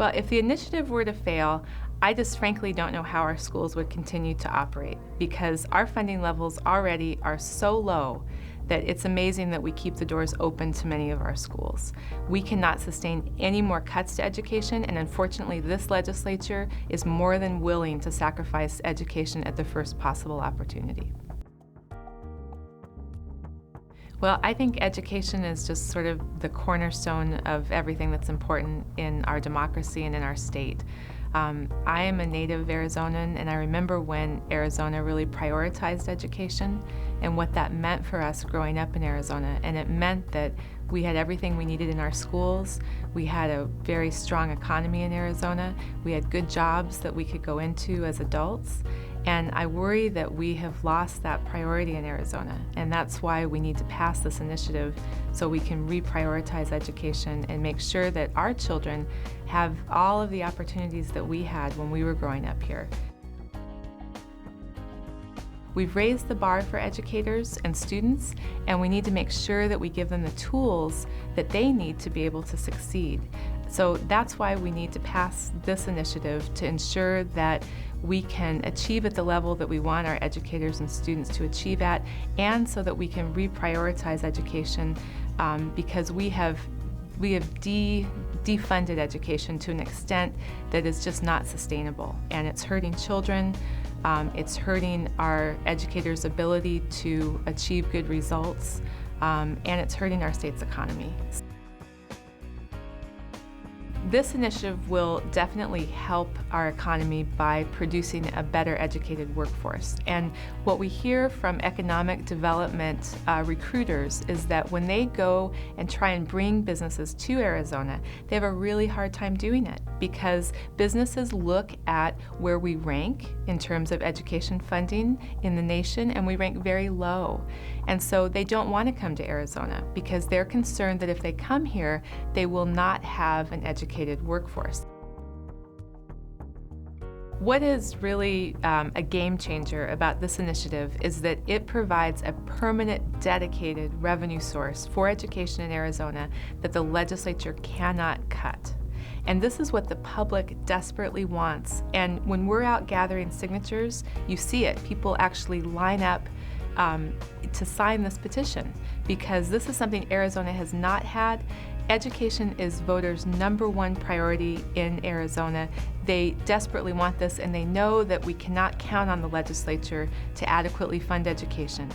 Well, if the initiative were to fail, I just frankly don't know how our schools would continue to operate because our funding levels already are so low that it's amazing that we keep the doors open to many of our schools. We cannot sustain any more cuts to education, and unfortunately this legislature is more than willing to sacrifice education at the first possible opportunity. Well, I think education is just sort of the cornerstone of everything that's important in our democracy and in our state. I am a native Arizonan, and I remember when Arizona really prioritized education and what that meant for us growing up in Arizona. And it meant that we had everything we needed in our schools. We had a very strong economy in Arizona. We had good jobs that we could go into as adults. And I worry that we have lost that priority in Arizona, and that's why we need to pass this initiative so we can reprioritize education and make sure that our children have all of the opportunities that we had when we were growing up here. We've raised the bar for educators and students, and we need to make sure that we give them the tools that they need to be able to succeed. So that's why we need to pass this initiative to ensure that we can achieve at the level that we want our educators and students to achieve at, and so that we can reprioritize education because we have defunded education to an extent that is just not sustainable, and it's hurting children. It's hurting our educators' ability to achieve good results, and it's hurting our state's economy. This initiative will definitely help our economy by producing a better educated workforce. And what we hear from economic development recruiters is that when they go and try and bring businesses to Arizona, they have a really hard time doing it because businesses look at where we rank in terms of education funding in the nation, and we rank very low. And so they don't want to come to Arizona because they're concerned that if they come here, they will not have an educated workforce. What is really a game changer about this initiative is that it provides a permanent, dedicated revenue source for education in Arizona that the legislature cannot cut. And this is what the public desperately wants. And when we're out gathering signatures, you see it. People actually line up to sign this petition because this is something Arizona has not had. Education is voters' #1 priority in Arizona. They desperately want this, and they know that we cannot count on the legislature to adequately fund education.